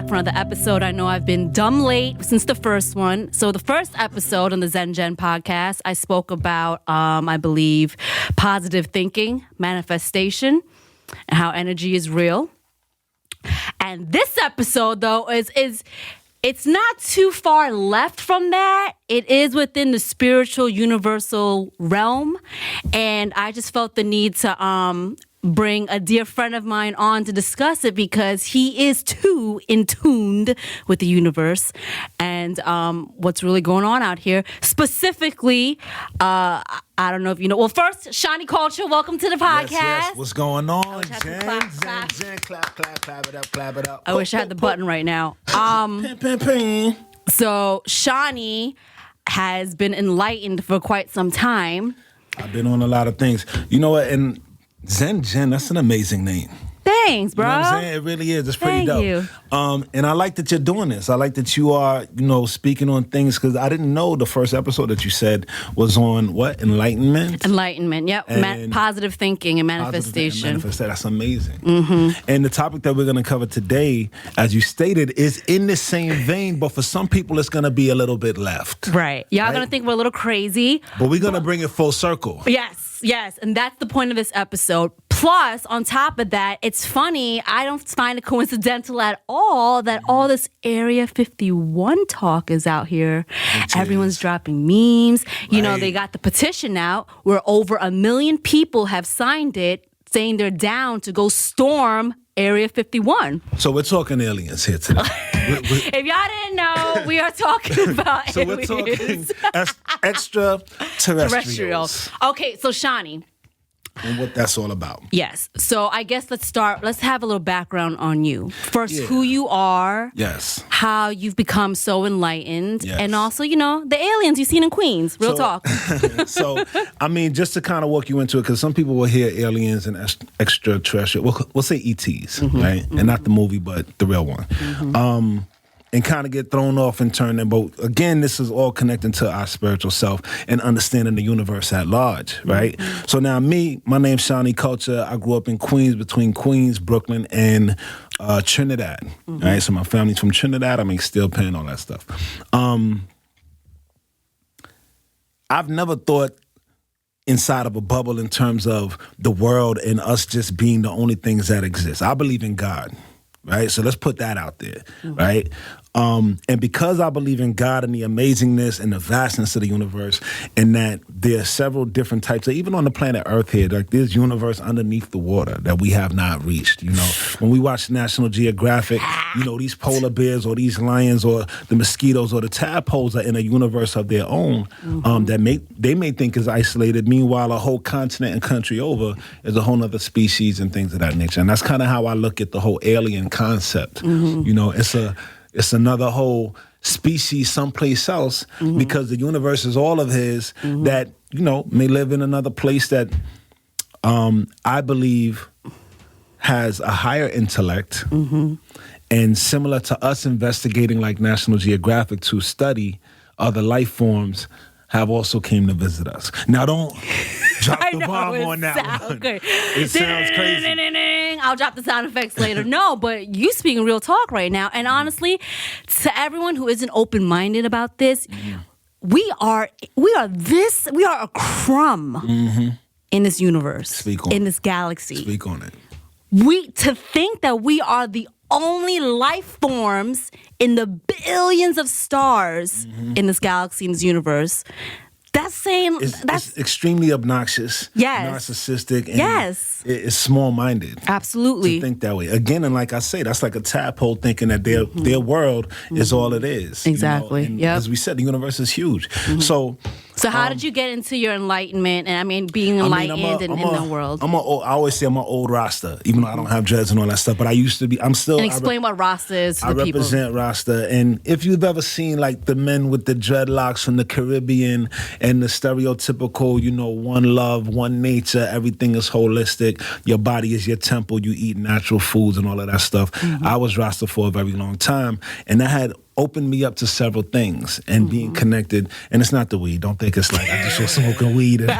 back for another episode. I know I've been dumb late since the first one. So the first episode on the ZEN podcast, I spoke about, I believe, positive thinking, manifestation, and how energy is real. And this episode, though, is it's not too far left from that. It is within the spiritual universal realm. And I just felt the need to bring a dear friend of mine on to discuss it because he is too in tuned with the universe and what's really going on out here. Specifically, I don't know if you know. Well, first, Shani Culture, welcome to the podcast. Yes. What's going on? Zen, clap it up. I wish I had the button right now. Ping. So Shani has been enlightened for quite some time. I've been on a lot of things. You know what? And Zen, that's an amazing name. Thanks, bro. You know what I'm saying? It really is. It's pretty dope. You. And I like that you're doing this. I like that you are, speaking on things because I didn't know the first episode that you said was on what? Enlightenment? Enlightenment, yep. Positive thinking and manifestation. That's amazing. Mm-hmm. And the topic that we're going to cover today, as you stated, is in the same vein, but for some people it's going to be a little bit left. Right. Y'all going to think we're a little crazy. But we're going to bring it full circle. Yes, and that's the point of this episode. Plus, on top of that, it's funny, I don't find it coincidental at all that all this Area 51 talk is out here. Everyone's dropping memes. You know, they got the petition out where over 1 million people have signed it saying they're down to go storm Area 51. So we're talking aliens here today. If y'all didn't know, we are talking about so aliens. So we're talking extraterrestrials. Okay, so Shani. And what that's all about. Yes. So I guess let's have a little background on you. First, who you are. Yes. How you've become so enlightened. Yes. And also, the aliens you've seen in Queens. Real talk. So, just to kind of walk you into it, because some people will hear aliens and extraterrestrial. We'll say ETs, right? Mm-hmm. And not the movie, but the real one. Mm-hmm. And kind of get thrown off and turn them. But again, this is all connecting to our spiritual self and understanding the universe at large, right? Mm-hmm. So now my name's Shani Kulture. I grew up in Queens, between Queens, Brooklyn, and Trinidad, right? So my family's from Trinidad. I make steel pan, all that stuff. I've never thought inside of a bubble in terms of the world and us just being the only things that exist. I believe in God. Right? So let's put that out there, right? And because I believe in God and the amazingness and the vastness of the universe, and that there are several different types, even on the planet Earth here, like there's universe underneath the water that we have not reached. When we watch National Geographic, these polar bears or these lions or the mosquitoes or the tadpoles are in a universe of their own that they may think is isolated. Meanwhile, a whole continent and country over is a whole other species and things of that nature. And that's kind of how I look at the whole alien concept. It's another whole species someplace else because the universe is all of his that, may live in another place that I believe has a higher intellect and similar to us investigating like National Geographic to study other life forms have also came to visit us. Now don't drop the bomb on that one. Okay. It sounds crazy. I'll drop the sound effects later. No, but you speaking real talk right now. And honestly, to everyone who isn't open-minded about this, we are a crumb in this universe, in this galaxy. Speak on it. To think that we are the only life forms in the billions of stars in this galaxy, in this universe. That's saying it's extremely obnoxious, narcissistic, and it's small-minded. Absolutely. To think that way. Again, and like I say, that's like a tadpole thinking that their world is all it is. Exactly. And as we said, the universe is huge. So how did you get into your enlightenment and being enlightened in the world? I always say I'm an old Rasta, even though I don't have dreads and all that stuff. But I used to be. I'm still. And explain what Rasta is to the people. I represent Rasta, and if you've ever seen like the men with the dreadlocks from the Caribbean and the stereotypical, one love, one nature, everything is holistic. Your body is your temple. You eat natural foods and all of that stuff. I was Rasta for a very long time, and I had opened me up to several things and being connected. And it's not the weed. Don't think it's like I just was smoking weed and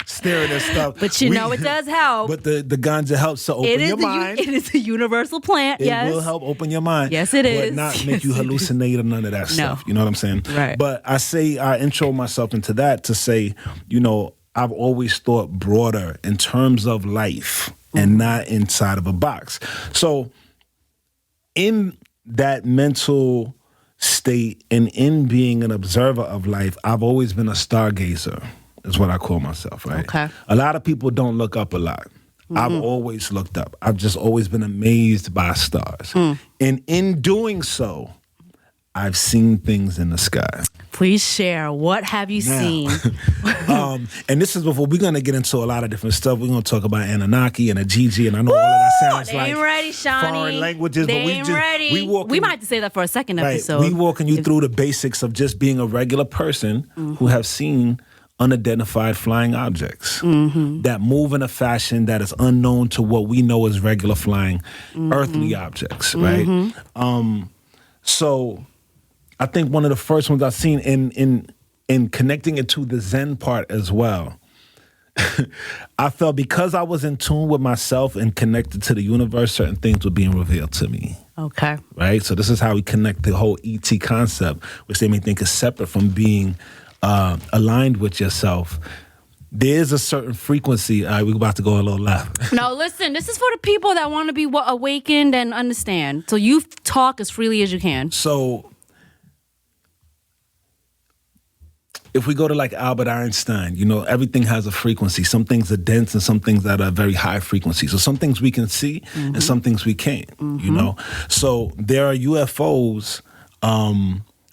staring at stuff. But you know it does help. But the ganja helps to open your mind. It is a universal plant, yes. It will help open your mind. Yes, it is. But not make you hallucinate or none of that stuff. You know what I'm saying? Right. But I intro myself into that to say, you know, I've always thought broader in terms of life and not inside of a box. So in that mental state and in being an observer of life, I've always been a stargazer, is what I call myself, right? Okay. A lot of people don't look up a lot. I've always looked up. I've just always been amazed by stars. And in doing so, I've seen things in the sky. Please share. What have you seen? And this is before we're going to get into a lot of different stuff. We're going to talk about Anunnaki and Ajiji, and I know all of that sounds They like ain't ready, Shani. foreign languages, They but ain't ready. We might have to say that for a second episode. We walking you through the basics of just being a regular person who have seen unidentified flying objects that move in a fashion that is unknown to what we know as regular flying earthly objects, right? So I think one of the first ones I've seen in connecting it to the Zen part as well, I felt because I was in tune with myself and connected to the universe, certain things were being revealed to me. Okay. Right? So this is how we connect the whole ET concept, which they may think is separate from being aligned with yourself. There's a certain frequency. All right, we're about to go a little left. No, listen, this is for the people that want to be awakened and understand. So you talk as freely as you can. So if we go to like Albert Einstein, you know, everything has a frequency. Some things are dense and some things that are very high frequency. So some things we can see and some things we can't, you know. So there are UFOs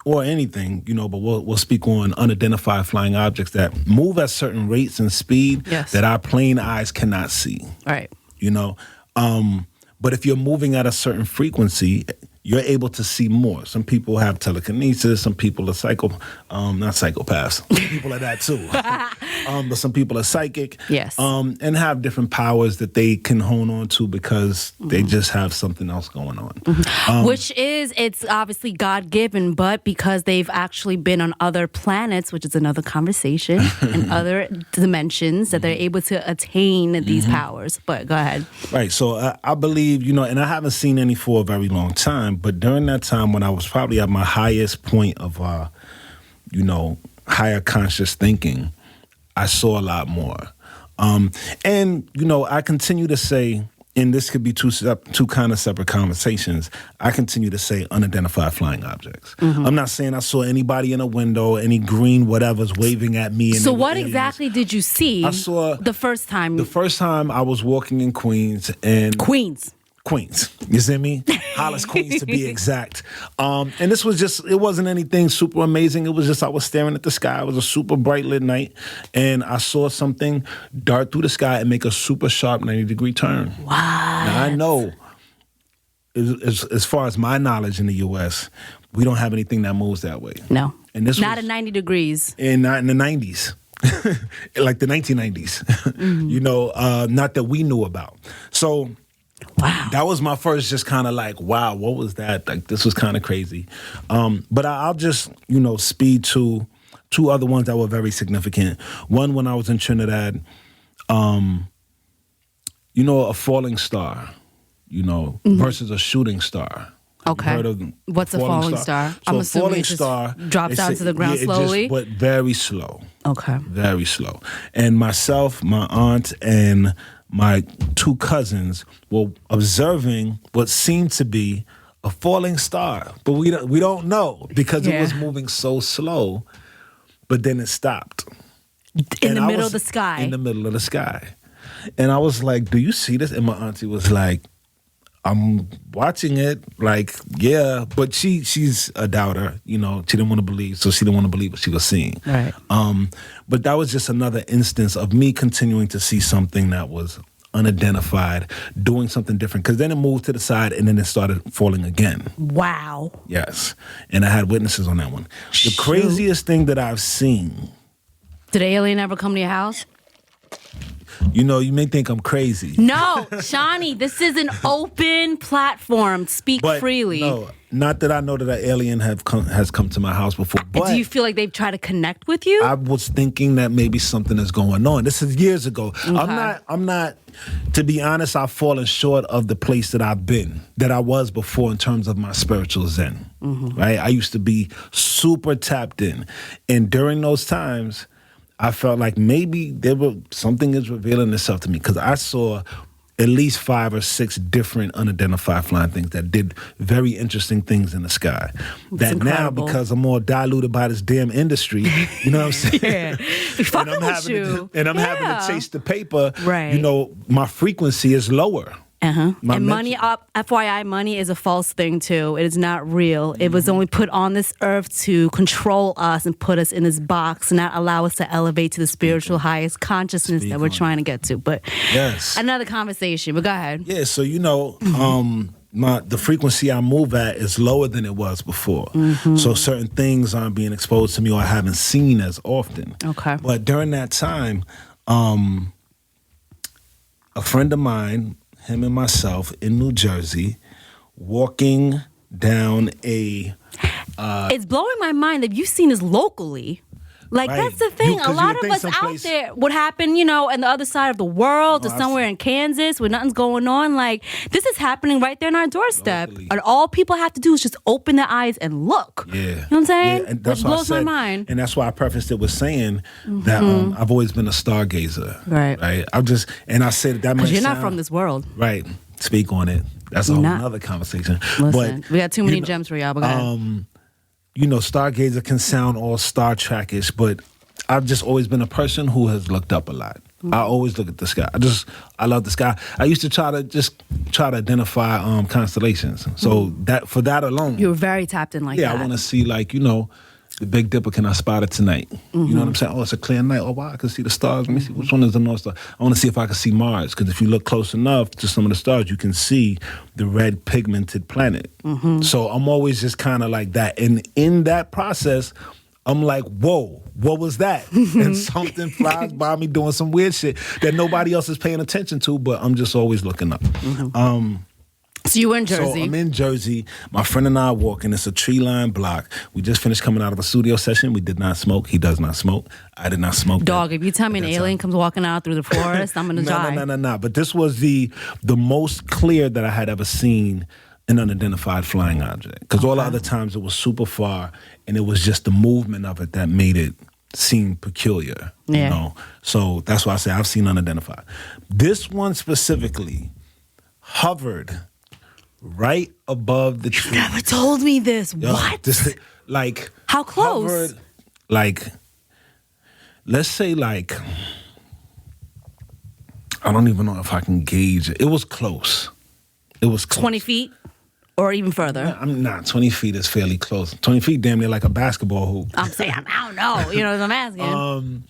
or anything, you know, but we'll speak on unidentified flying objects that move at certain rates and speed that our plain eyes cannot see. Right. You know, but if you're moving at a certain frequency, you're able to see more. Some people have telekinesis. Some people are not psychopaths. Some people are that too. But some people are psychic. Yes. And have different powers that they can hone on to because they just have something else going on. It's obviously God-given, but because they've actually been on other planets, which is another conversation, and other dimensions, that they're able to attain these powers. But go ahead. Right. So I believe, you know, and I haven't seen any for a very long time, but during that time when I was probably at my highest point of, you know, higher conscious thinking, I saw a lot more. And, you know, I continue to say, and this could be two kind of separate conversations, I continue to say unidentified flying objects. I'm not saying I saw anybody in a window, any green whatever's waving at me. So what exactly did you see I saw the first time? The first time I was walking in Queens and... Queens. You see me? Hollis, Queens to be exact. And this was just, it wasn't anything super amazing. It was just, I was staring at the sky. It was a super bright lit night. And I saw something dart through the sky and make a super sharp 90-degree turn. Wow. Now I know, as far as my knowledge in the U.S., we don't have anything that moves that way. No. And this not at 90 degrees. And not in the 90s. Like the 1990s. You know, not that we knew about. So... Wow. That was my first just kind of like, wow, what was that? Like, this was kind of crazy. But I'll just, you know, speed to two other ones that were very significant. One, when I was in Trinidad, you know, a falling star, you know, versus a shooting star. Okay. Heard of What's a falling star? So I'm a assuming falling it just star drops down to the ground slowly? but very slow. Okay. Very slow. And myself, my aunt, and my two cousins were observing what seemed to be a falling star, but we don't know because it was moving so slow. But then it stopped in the middle of the sky. In the middle of the sky, and I was like, "Do you see this?" And my auntie was like, "I'm watching it." Like, yeah, but she's a doubter. You know, she didn't want to believe, so she didn't want to believe what she was seeing. Right. But that was just another instance of me continuing to see something that was unidentified, doing something different. Because then it moved to the side and then it started falling again. Wow. Yes. And I had witnesses on that one. The craziest thing that I've seen. Did the alien ever come to your house? You know, you may think I'm crazy. No, Shani, this is an open platform. Speak freely. No, not that I know that an alien has come to my house before. But do you feel like they've tried to connect with you? I was thinking that maybe something is going on. This is years ago. Okay. I'm not. To be honest, I've fallen short of the place that I've been, that I was before in terms of my spiritual zen. Right? I used to be super tapped in, and during those times, I felt like maybe something is revealing itself to me, because I saw at least 5 or 6 different unidentified flying things that did very interesting things in the sky. That's incredible. Now, because I'm more diluted by this damn industry, you know what I'm saying? Yeah. and I'm having to chase the paper. Right. You know, my frequency is lower. And money, FYI, money is a false thing too. It is not real. It was only put on this earth to control us and put us in this box, and not allow us to elevate to the spiritual highest consciousness that we're trying to get to. But another conversation. But go ahead. Yeah. So you know, the frequency I move at is lower than it was before. So certain things aren't being exposed to me, or I haven't seen as often. Okay. But during that time, a friend of mine, him and myself in New Jersey, walking down a... it's blowing my mind that you've seen this locally. Like, that's the thing. A lot of us out there, what happened, you know, on the other side of the world, or somewhere in Kansas where nothing's going on, like, this is happening right there on our doorstep. Locally. And all people have to do is just open their eyes and look. Yeah. You know what I'm saying? Yeah, and that's Which blows my mind. And that's why I prefaced it with saying that I've always been a stargazer. Right. And I said that because you're not from this world. Right. Speak on it. That's a whole other conversation. Listen, we got too many gems for y'all, but go ahead. You know, Stargazer can sound all Star Trek-ish, but I've just always been a person who has looked up a lot. I always look at the sky. I love the sky. I used to try to identify constellations. So for that alone, you were very tapped in that. Yeah, I want to see, like, you know, the Big Dipper. Can I spot it tonight? You know what I'm saying? Oh, it's a clear night. Oh, wow, I can see the stars. Let me see which one is the North Star. I want to see if I can see Mars, because if you look close enough to some of the stars, you can see the red pigmented planet. So I'm always just kind of like that. And in that process, I'm like, whoa, what was that? And something flies by me doing some weird shit that nobody else is paying attention to, but I'm just always looking up. So you were in Jersey. So I'm in Jersey. My friend and I are walking. It's a tree-lined block. We just finished coming out of a studio session. We did not smoke. He does not smoke. I did not smoke. Dog, if you tell me an alien comes walking out through the forest, I'm going to die. No. But this was the most clear that I had ever seen an unidentified flying object. Because all the other times it was super far, and it was just the movement of it that made it seem peculiar. Yeah. You know? So that's why I say I've seen unidentified. This one specifically hovered right above the tree. You never told me this. Yo, what? Like, how close? Hovered, like, let's say, like, I don't even know if I can gauge it. It was close. 20 feet or even further? I'm not. 20 feet is fairly close. 20 feet damn near like a basketball hoop. I'm saying, I don't know. You know what I'm asking?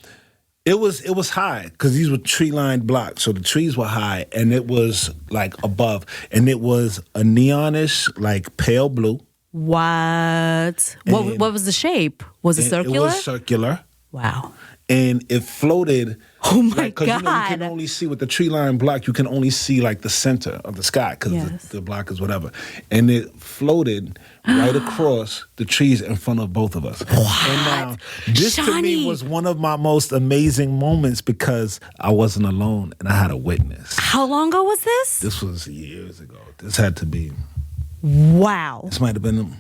It was high, because these were tree-lined blocks, so the trees were high, and it was like above, and it was a neonish, like pale blue. What was the shape? Was it circular? It was circular. Wow. And it floated. Oh my God. Because you can only see with the tree-lined block, you can only see like the center of the sky, because the block is whatever. And it floated right across the trees in front of both of us. What? And now, this to me was one of my most amazing moments, because I wasn't alone and I had a witness. How long ago was this? This was years ago. This had to be. Wow. This might have been,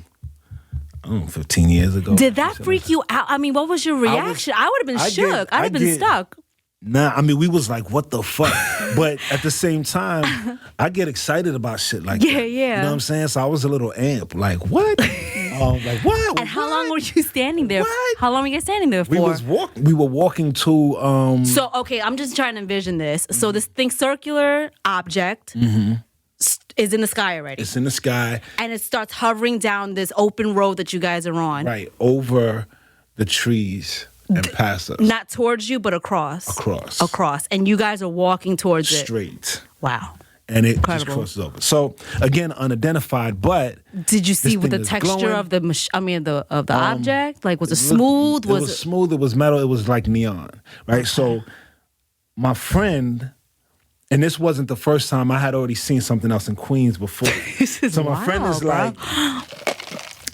I don't know, 15 years ago. Did that freak you out? I mean, what was your reaction? I would have been shook. I'd have been stuck. Nah, I mean, we was like, what the fuck? But at the same time, I get excited about shit like that. Yeah. You know what I'm saying? So I was a little amp. Like, what? Like, what? And how long were you standing there? What? How long were you standing there for? We were walking to... So, okay, I'm just trying to envision this. So this thing, circular object... is in the sky already. It's in the sky. And it starts hovering down this open road that you guys are on. Right, over the trees and past us. Not towards you, but across. Across. And you guys are walking towards it. Straight. Wow. And it just crosses over. So, again, unidentified, but... Did you see what the texture of the object? Like, was it smooth? It was smooth. It was metal. It was like neon, right? Okay. So... my friend, and this wasn't the first time, I had already seen something else in Queens before. So my friend is like,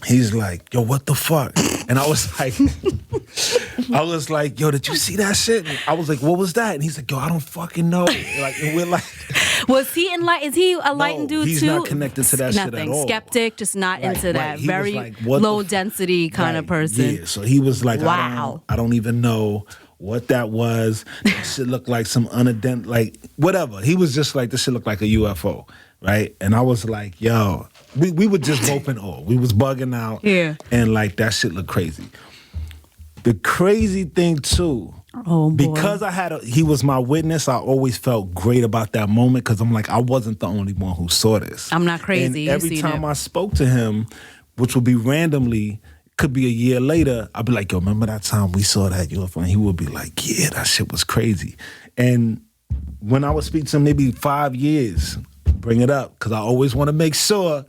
he's like, yo, what the fuck? And I was like, yo, did you see that shit? And I was like, what was that? And he's like, yo, I don't fucking know. Like, and we're like, was he enlightened? Is he a enlightened dude he's too? He's not connected to that shit at all. Skeptic, just not into that. He very like, low density kind of person. Yeah, so he was like, wow. I don't even know what that was. That shit looked like some unidentified, like whatever. He was just like, this shit looked like a UFO, right? And I was like, yo, we were just both in awe. We was bugging out. Yeah. And like that shit looked crazy. The crazy thing too, oh boy. Because he was my witness, I always felt great about that moment because I'm like, I wasn't the only one who saw this. I'm not crazy. And every time I spoke to him, which would be randomly, could be a year later, I'd be like, yo, remember that time we saw that UFO? And he would be like, yeah, that shit was crazy. And when I would speak to him, maybe 5 years, bring it up, because I always want to make sure.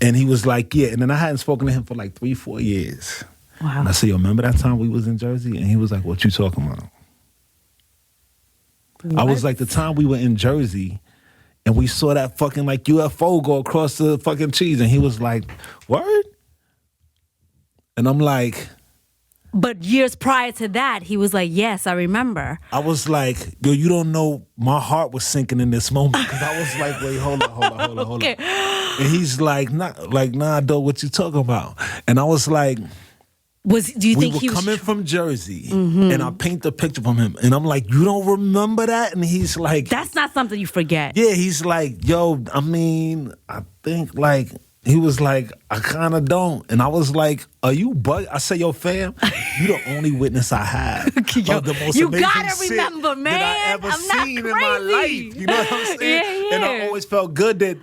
And he was like, yeah. And then I hadn't spoken to him for like 3-4 years. Wow. And I said, yo, remember that time we was in Jersey? And he was like, what you talking about? What? I was like, the time we were in Jersey and we saw that fucking like UFO go across the fucking trees. And he was like, word? And I'm like... But years prior to that, he was like, yes, I remember. I was like, yo, you don't know, my heart was sinking in this moment. Because I was like, wait, hold on. Okay. And he's like, nah, dog, what you talking about? And I was like... Do you think he was coming from Jersey, mm-hmm. and I paint the picture from him, and I'm like, you don't remember that? And he's like... That's not something you forget. Yeah, he's like, yo, I mean, I think like... He was like, I kind of don't. And I was like, are you I said, yo, fam, you the only witness I have yo, of the most you amazing gotta remember, man. that I ever seen in my life. You know what I'm saying? Yeah. And I always felt good that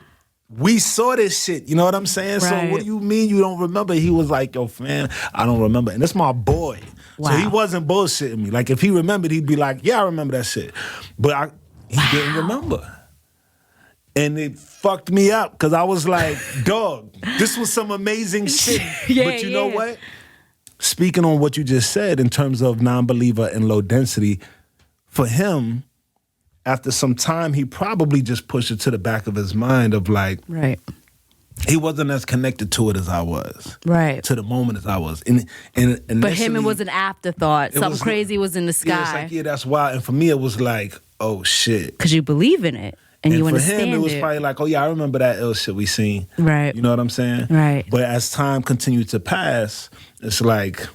we saw this shit. You know what I'm saying? Right. So what do you mean you don't remember? He was like, yo, fam, I don't remember. And that's my boy. Wow. So he wasn't bullshitting me. Like if he remembered, he'd be like, yeah, I remember that shit. But he didn't remember. And it fucked me up because I was like, dog, this was some amazing shit. But you know what? Speaking on what you just said in terms of non-believer and low density, for him, after some time, he probably just pushed it to the back of his mind of like, right. He wasn't as connected to it as I was. Right. To the moment as I was. And but him, it was an afterthought. Something crazy was in the sky. Yeah, it's like, yeah, that's why. And for me, it was like, oh, shit. Because you believe in it. And you understand for him, it was probably like, oh, yeah, I remember that ill shit we seen. Right. You know what I'm saying? Right. But as time continued to pass, it's like,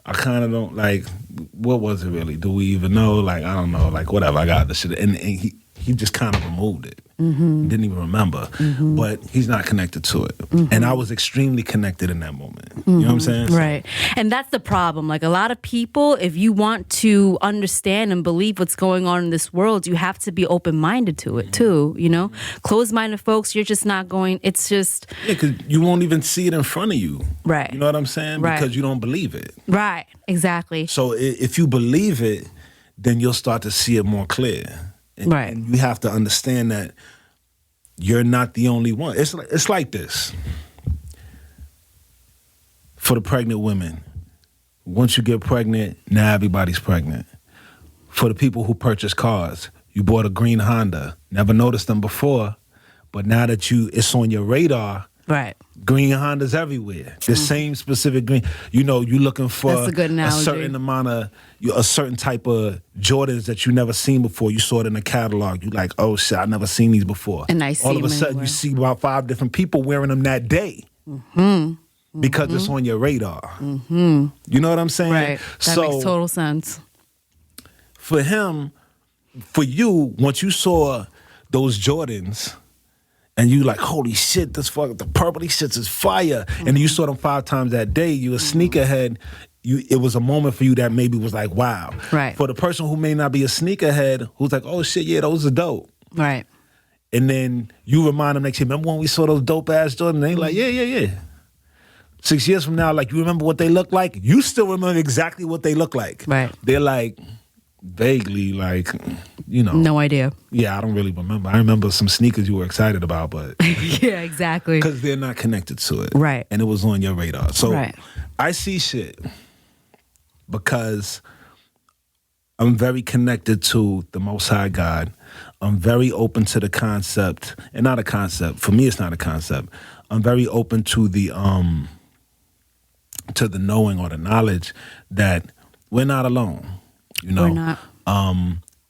I kind of don't, like, what was it really? Do we even know? Like, I don't know. Like, whatever, I got the shit. And he just kind of removed it. Mm-hmm. Didn't even remember. Mm-hmm. But he's not connected to it. Mm-hmm. And I was extremely connected in that moment. Mm-hmm. You know what I'm saying? Right. And that's the problem. Like a lot of people, if you want to understand and believe what's going on in this world, you have to be open-minded to it too, you know? Closed-minded folks, you're just not going, it's just... Yeah, because you won't even see it in front of you. Right. You know what I'm saying? Right. Because you don't believe it. Right. Exactly. So if you believe it, then you'll start to see it more clear. Right. And you have to understand that you're not the only one. It's like this. For the pregnant women, once you get pregnant, now everybody's pregnant. For the people who purchase cars, you bought a green Honda, never noticed them before, but now that it's on your radar, right. Green Hondas everywhere. The same specific green. You know, you're looking for That's a good analogy. certain amount of, a certain type of Jordans that you never seen before. You saw it in the catalog. You like, oh shit, I never seen these before. And I see all of a them sudden, anywhere. you see about 5 different people wearing them that day. Mm-hmm. Because it's on your radar. Mm-hmm. You know what I'm saying? Right. That makes total sense. For him, for you, once you saw those Jordans, and you like, holy shit, the purple shits is fire. Mm-hmm. And you saw them 5 times that day. You a sneakerhead. It was a moment for you that maybe was like, wow. Right. For the person who may not be a sneakerhead, who's like, oh shit, yeah, those are dope. Right. And then you remind them next year, remember when we saw those dope ass Jordans? And they like, yeah. 6 years from now, like, you remember what they look like? You still remember exactly what they look like. Right. They're like, vaguely, like, you know. No idea. Yeah, I don't really remember. I remember some sneakers you were excited about, but... yeah, exactly. Because they're not connected to it. Right. And it was on your radar. So right. I see shit because I'm very connected to the Most High God. I'm very open to the concept, and not a concept. For me, it's not a concept. I'm very open to the knowing or the knowledge that we're not alone. You know, We're not.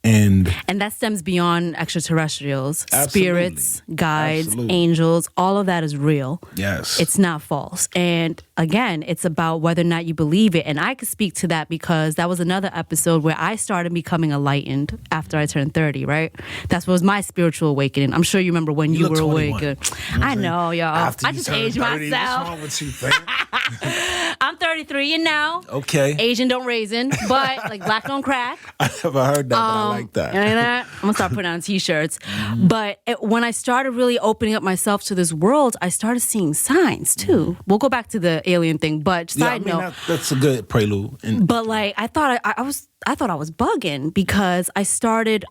And that stems beyond extraterrestrials, Absolutely. spirits, guides, Absolutely. angels. All of that is real. yes, It's not false. And again, it's about whether or not you believe it. And I could speak to that because that was another episode where I started becoming enlightened after I turned 30, right? That was my spiritual awakening. I'm sure you remember when you look were 21. awakened. You know what I I'm know, saying? y'all. After I you just turn aged 30, myself. What's wrong with you, fam? I'm 33 and now. Okay. Asian don't raisin, but like black don't crack. I never heard that, but I like that. You know that? I'm gonna start putting on t-shirts. But when I started really opening up myself to this world, I started seeing signs too. We'll go back to the alien thing, but side note. That's a good prelude. And But like I thought I was bugging because I started.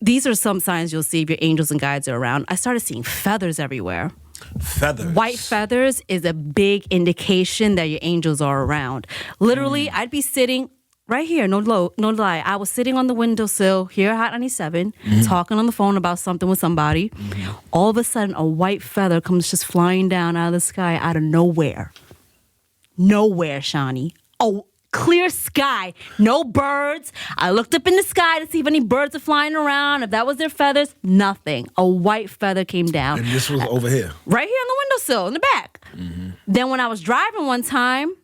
These are some signs you'll see if your angels and guides are around. I started seeing feathers everywhere. feathers. White feathers is a big indication that your angels are around. Literally, I'd be sitting right here, no lie. I was sitting on the windowsill here at Hot 97, talking on the phone about something with somebody. All of a sudden, a white feather comes just flying down out of the sky out of nowhere. Nowhere, Shani. Oh, clear sky. No birds. I looked up in the sky to see if any birds are flying around. If that was their feathers, nothing. A white feather came down. And this was over here. Right here on the windowsill in the back. Then when I was driving one time,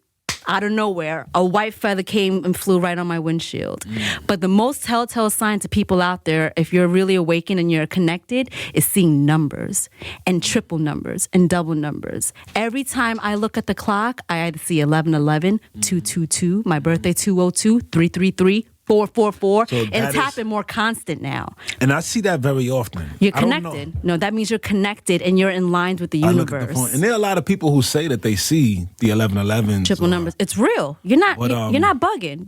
out of nowhere, a white feather came and flew right on my windshield. But the most telltale sign to people out there, if you're really awakened and you're connected, is seeing numbers and triple numbers and double numbers. Every time I look at the clock, I either see 1111, 222, my birthday 202, 333, 444, So and it's happened more constant now. And I see that very often. You're I don't know. connected. No, that means you're connected and you're in line with the I look at the universe. phone, and there are a lot of people who say that they see the 1111s. Triple numbers. It's real. You're not. But, you're not bugging.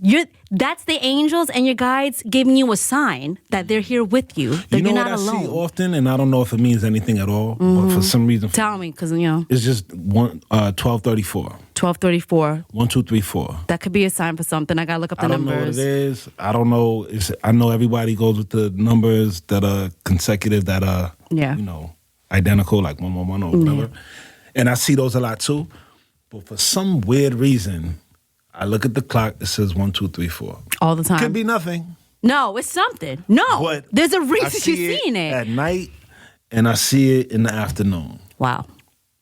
That's the angels and your guides giving you a sign that they're here with you. That You know you're what not I alone. see often, and I don't know if it means anything at all, but for some reason, Tell me, because you know, it's just 1234. 1234. 1234. That could be a sign for something. I gotta look up the I don't know what numbers. it is. I don't know. I know everybody goes with the numbers that are consecutive, that are identical, like 111 or whatever. And I see those a lot too. But for some weird reason, I look at the clock. It says 1234. All the time. Could be nothing. No, it's something. No, But there's a I reason see you're seeing it. at night, and I see it in the afternoon. Wow,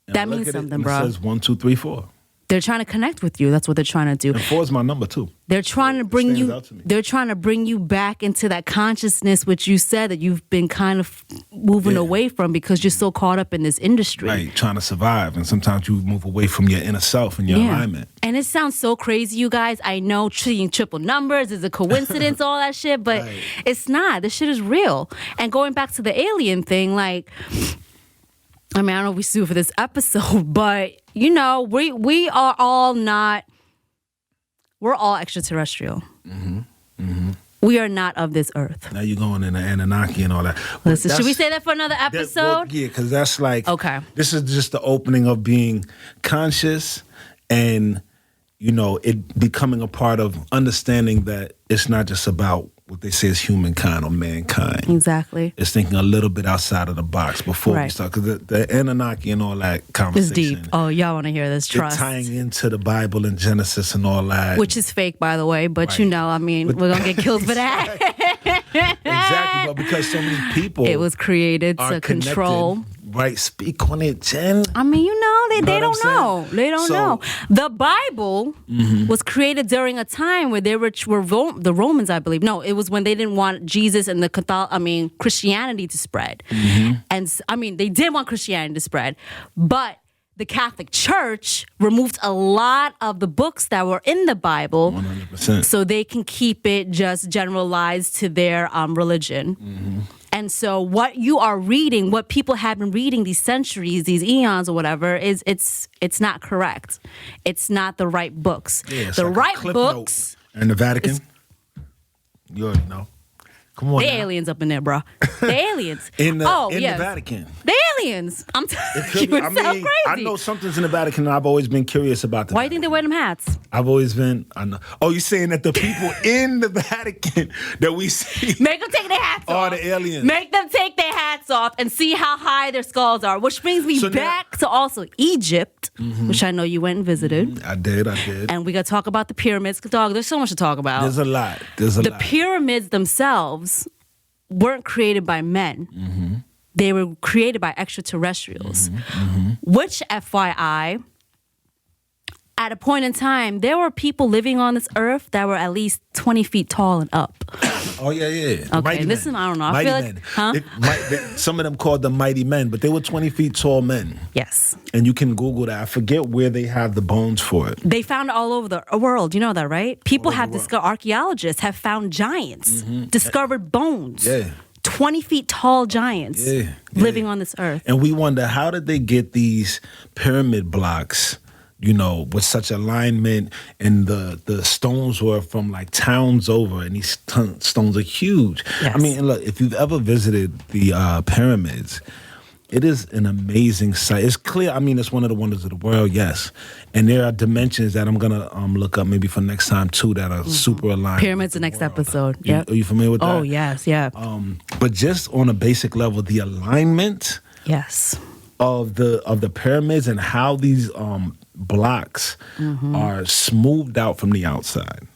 And that I look means at it, something, and bro. It says 1234. They're trying to connect with you. That's what they're trying to do. And 4 is my number too. They're trying to bring stands you. out to me. They're trying to bring you back into that consciousness, which you said that you've been kind of moving away from because you're so caught up in this industry. Right, trying to survive, and sometimes you move away from your inner self and your alignment. And it sounds so crazy, you guys. I know seeing triple numbers is a coincidence, all that shit, but it's not. This shit is real. And going back to the alien thing, like, I mean, I don't know if we sue for this episode, but you know, we are all not. We're all extraterrestrial. We are not of this earth. Now you're going in the Anunnaki and all that. But Listen, should we that's- say that for another episode? Yeah, because that's like, Okay. This is just the opening of being conscious and, it becoming a part of understanding that it's not just about what they say is humankind or mankind. Exactly. It's thinking a little bit outside of the box before we Right. start. Because the Anunnaki and all that It's conversation. deep. Oh, y'all want to hear this? They're Trust. tying into the Bible and Genesis and all that. Which is fake, by the way, but Right. I mean, we're going to get killed for that. Exactly, but because so many people It was created are to control. connected. Right, speak on it, Jen. I mean, they what don't I'm saying? know. They don't So- know. The Bible was created during a time where they were the Romans, I believe. No, it was when they didn't want Jesus and Christianity to spread. And they did want Christianity to spread, but the Catholic Church removed a lot of the books that were in the Bible 100%. so they can keep it just generalized to their religion. And so what you are reading, what people have been reading these centuries, these eons or whatever, it's not correct. It's not the right books. Yeah, it's the like a right clip books, note. And the Vatican, you already know. Come on, the now. aliens up in there, bro. The aliens. in the yes. Vatican. The aliens. I'm telling Could you, be. it sounds crazy. I know something's in the Vatican. I've always been curious about the Why do you think they wear them hats? I've always been. I know. Oh, you're saying that the people in the Vatican that we see Make them take their hats off. are the aliens? Make them take their hats off and see how high their skulls are. Which brings me back to also Egypt, which I know you went and visited. I did. And we got to talk about the pyramids. Dog, there's so much to talk about. There's a lot. The pyramids themselves weren't created by men. They were created by extraterrestrials. Which, FYI, at a point in time, there were people living on this earth that were at least 20 feet tall and up. Oh, yeah. Okay, listen, I don't know. I feel like, some of them called them mighty men, but they were 20 feet tall men. Yes. And you can Google that. I forget where they have the bones for it. They found it all over the world. You know that, right? People have discovered, archaeologists have found giants, discovered bones. Yeah. 20 feet tall giants living on this earth. And we wonder, how did they get these pyramid blocks, with such alignment, and the stones were from like towns over, and these stones are huge. Yes. I mean, look, if you've ever visited the pyramids, it is an amazing sight. It's clear. I mean, it's one of the wonders of the world, yes. And there are dimensions that I'm going to look up maybe for next time, too, that are super aligned. Pyramids the next episode. Yep. Are you familiar with that? Oh, yes, yeah. But just on a basic level, the alignment of the pyramids and how these blocks are smoothed out from the outside,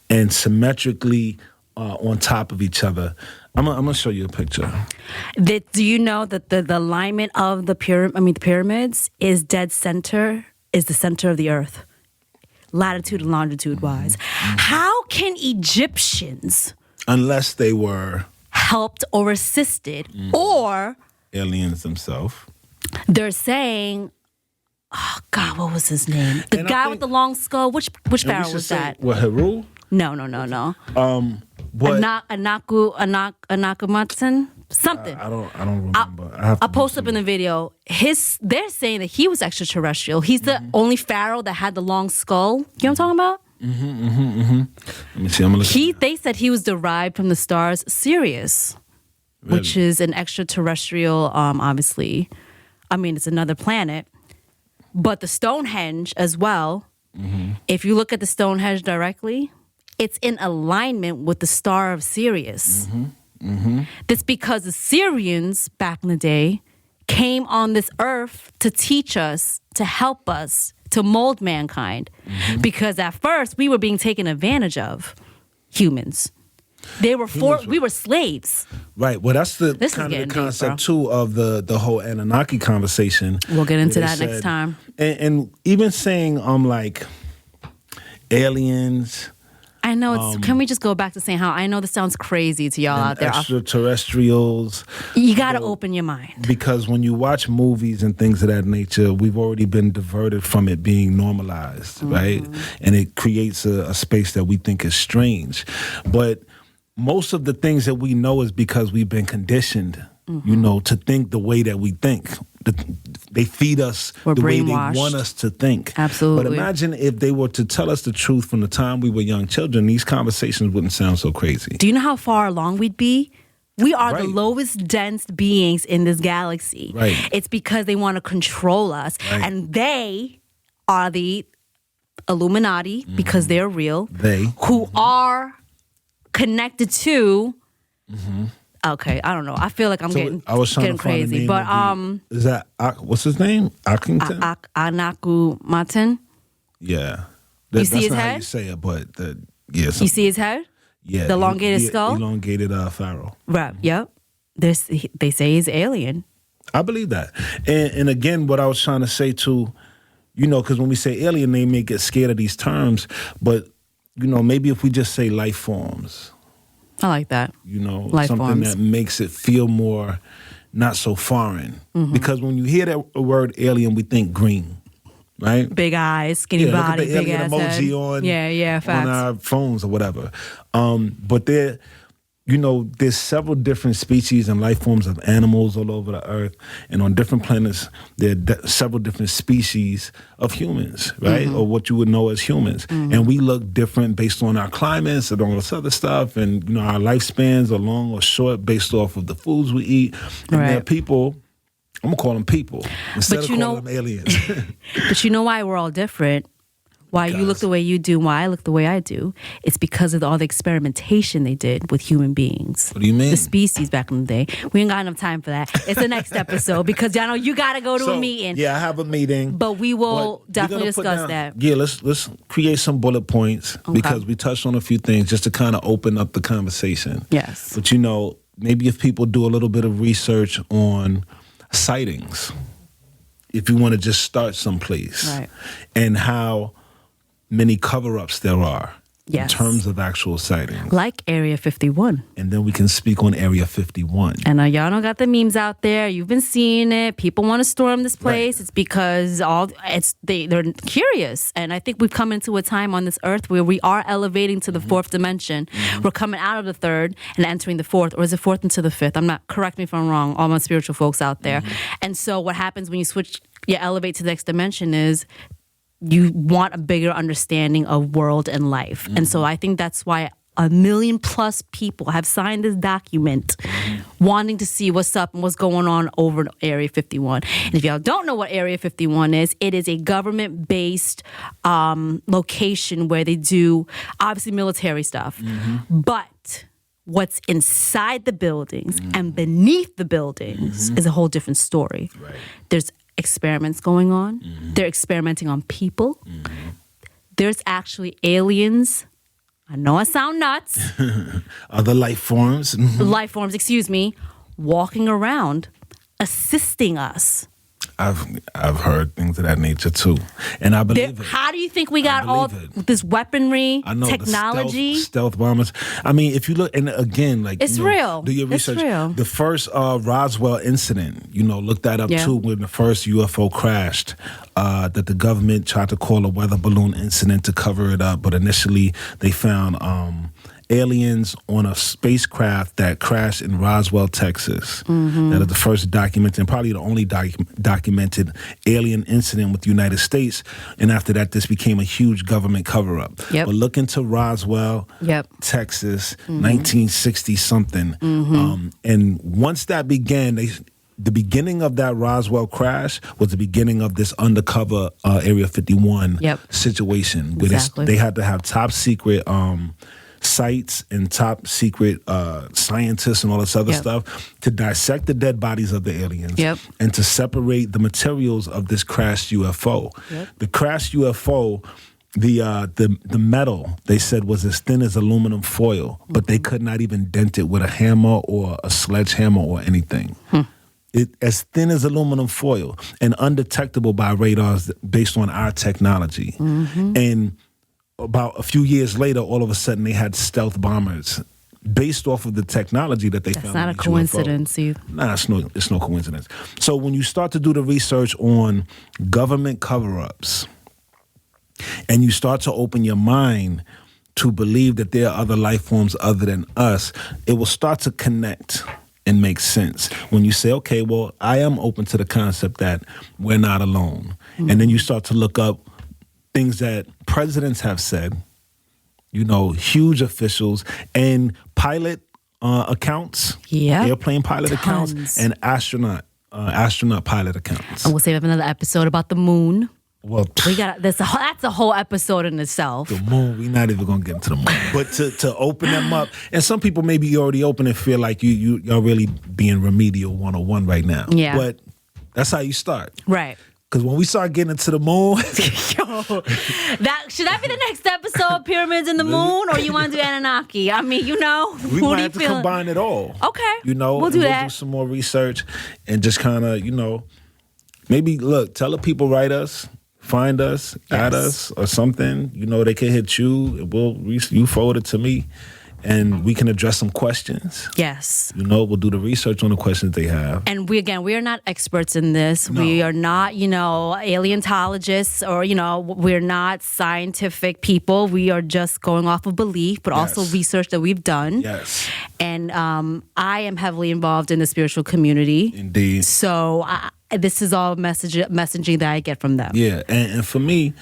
and symmetrically on top of each other. I'm gonna show you a picture. Do you know that the alignment of the pyramids is dead center, is the center of the earth, latitude and longitude wise? How can Egyptians, unless they were helped or assisted, or aliens themselves, they're saying, oh God, what was his name? The guy with the long skull. Which pharaoh was that? What, Heru? No. Anakumatsen? Something. I don't remember. I'll post up in the video. They're saying that he was extraterrestrial. He's the only pharaoh that had the long skull. You know what I'm talking about? Let me see. I'm gonna look. They said he was derived from the stars Sirius, which is an extraterrestrial. Obviously, it's another planet. But the Stonehenge as well. If you look at the Stonehenge directly, it's in alignment with the star of Sirius. That's because the Syrians back in the day came on this earth to teach us, to help us, to mold mankind. Because at first we were being taken advantage of, humans. We were slaves. Right. Well, that's the kind of the concept too of the whole Anunnaki conversation. We'll get into that next time. And even saying like aliens. I know it's. Can we just go back to saying how I know this sounds crazy to y'all out there? Extraterrestrials. You got to open your mind. Because when you watch movies and things of that nature, we've already been diverted from it being normalized, right? And it creates a space that we think is strange. But most of the things that we know is because we've been conditioned, to think the way that we think. They feed us the way they want us to think. Absolutely. But imagine if they were to tell us the truth from the time we were young children, these conversations wouldn't sound so crazy. Do you know how far along we'd be? We are the lowest dense beings in this galaxy. Right. It's because they want to control us. Right. And they are the Illuminati, because they're real. Who are connected to... Okay, I don't know. I feel like I'm getting crazy. But is that what's his name? Ackington? Anakumatsen. Yeah. You see his head? That's not how you say it, but you see his head? Yeah. The elongated skull? Elongated pharaoh. Right, yep. They say he's alien. I believe that. And again, what I was trying to say too, because when we say alien, they may get scared of these terms, but, maybe if we just say life forms. I like that. Life something forms. That makes it feel more not so foreign. Because when you hear that word alien, we think green, right? Big eyes, skinny body, look at the big ass emoji head. on our phones or whatever. But there's several different species and life forms of animals all over the earth, and on different planets there are several different species of humans, right? Or what you would know as humans. And we look different based on our climates and all this other stuff, and our lifespans are long or short based off of the foods we eat. And there are people I'm going to call them people instead of calling them aliens. But you know why we're all different? Why you look the way you do, why I look the way I do? It's because of all the experimentation they did with human beings. What do you mean? The species back in the day. We ain't got enough time for that. It's the next episode because y'all know you got to go to a meeting. Yeah, I have a meeting. But we will definitely discuss that. Yeah, let's create some bullet points because we touched on a few things just to kind of open up the conversation. Yes. But you know, maybe if people do a little bit of research on sightings, if you want to just start someplace, right, and how many cover-ups there are in terms of actual sightings. Like Area 51. And then we can speak on Area 51. And y'all don't got the memes out there. You've been seeing it. People want to storm this place. Right. It's because they're curious. And I think we've come into a time on this earth where we are elevating to the fourth dimension. We're coming out of the third and entering the fourth. Or is it fourth into the fifth? Correct me if I'm wrong, all my spiritual folks out there. And so what happens when you elevate to the next dimension is you want a bigger understanding of world and life. And so I think that's why 1 million plus people have signed this document wanting to see what's up and what's going on over in Area 51. And if y'all don't know what Area 51 is, it is a government-based location where they do, obviously, military stuff. But what's inside the buildings and beneath the buildings is a whole different story. Right. There's experiments going on. They're experimenting on people. There's actually aliens. I know I sound nuts. Other life forms. Life forms, excuse me, walking around, assisting us. I've heard things of that nature too, and I believe it. How do you think we got all this weaponry, technology, stealth bombers? I mean, if you look, and again, like it's real. Do your research. It's real. The first Roswell Incident, look that up too. When the first UFO crashed, that the government tried to call a weather balloon incident to cover it up, but initially they found aliens on a spacecraft that crashed in Roswell, Texas. That is the first documented and probably the only documented alien incident with the United States. And after that, this became a huge government cover-up. But look into Roswell, Texas, 1960-something. And once that began, the beginning of that Roswell crash was the beginning of this undercover Area 51 situation. Where they had to have top secret sites and top secret scientists and all this other stuff to dissect the dead bodies of the aliens and to separate the materials of this crashed UFO. The crashed UFO, the metal, they said, was as thin as aluminum foil, but they could not even dent it with a hammer or a sledgehammer or anything. It as thin as aluminum foil and undetectable by radars based on our technology. And about a few years later, all of a sudden, they had stealth bombers based off of the technology that they found. That's not a coincidence either. Nah, it's no coincidence. So when you start to do the research on government cover-ups and you start to open your mind to believe that there are other life forms other than us, it will start to connect and make sense. When you say, okay, well, I am open to the concept that we're not alone. And then you start to look up things that presidents have said, huge officials, and pilot accounts, airplane pilot accounts, and astronaut pilot accounts. And we'll save up another episode about the moon. Well, that's a whole episode in itself. The moon, we're not even gonna get into the moon, but to open them up, and some people maybe you already open and feel like you're really being remedial 101 right now. But that's how you start, right? Because when we start getting into the moon, should that be the next episode? Pyramids in the moon, or you want to do Anunnaki? I mean, we might have to combine it all. Okay, we'll do that. We'll do some more research and just kind of, maybe tell the people, write us, find us, add us, or something. They can hit you. You forward it to me. And we can address some questions. Yes. We'll do the research on the questions they have. And we are not experts in this. No. We are not, paleontologists or, we're not scientific people. We are just going off of belief, but also research that we've done. Yes. And I am heavily involved in the spiritual community. Indeed. So this is all messaging that I get from them. Yeah. And for me,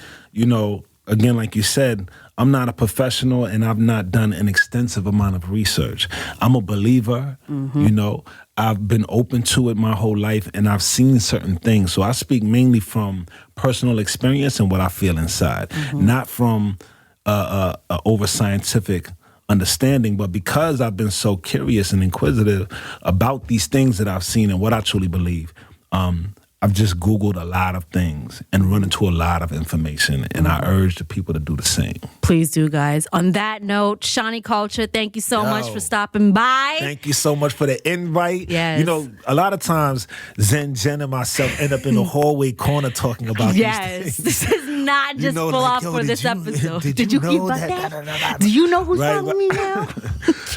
again, like you said, I'm not a professional and I've not done an extensive amount of research. I'm a believer, you know. I've been open to it my whole life and I've seen certain things. So I speak mainly from personal experience and what I feel inside, not from over scientific understanding, but because I've been so curious and inquisitive about these things that I've seen and what I truly believe, I've just Googled a lot of things and run into a lot of information, and I urge the people to do the same. Please do, guys. On that note, Shani Culture, thank you so much for stopping by. Thank you so much for the invite. Yes. You know, a lot of times, Zen Jen and myself end up in the hallway corner talking about these things. This is not just full off for this episode. Did you know that? Do you know who's following me now?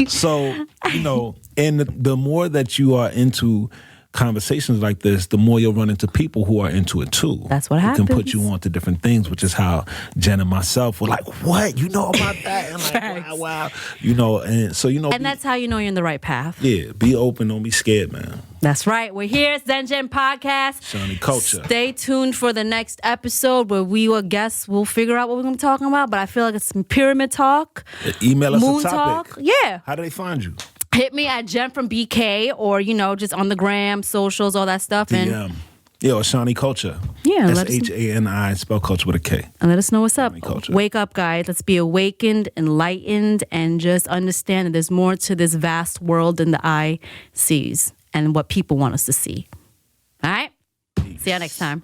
So, you know, and the more that you are into conversations like this, the more you'll run into people who are into it too. That's what happens. It can put you on to different things, which is how Jen and myself were like, what? You know about that? And like, wow. You know, and so, you know. And that's how you know you're in the right path. Yeah, be open, don't be scared, man. That's right. We're here, ZEN Podcast. Shani Culture. Stay tuned for the next episode where we'll figure out what we're going to be talking about, but I feel like it's some pyramid talk. Email us moon a topic. talk. Yeah. How do they find you? Hit me at Jen from BK or, you know, just on the gram, socials, all that stuff. Yeah, or Shani Culture. Yeah. SHANI, spell culture with a K. And let us know what's up. Culture. Wake up, guys. Let's be awakened, enlightened, and just understand that there's more to this vast world than the eye sees and what people want us to see. All right? Peace. See you next time.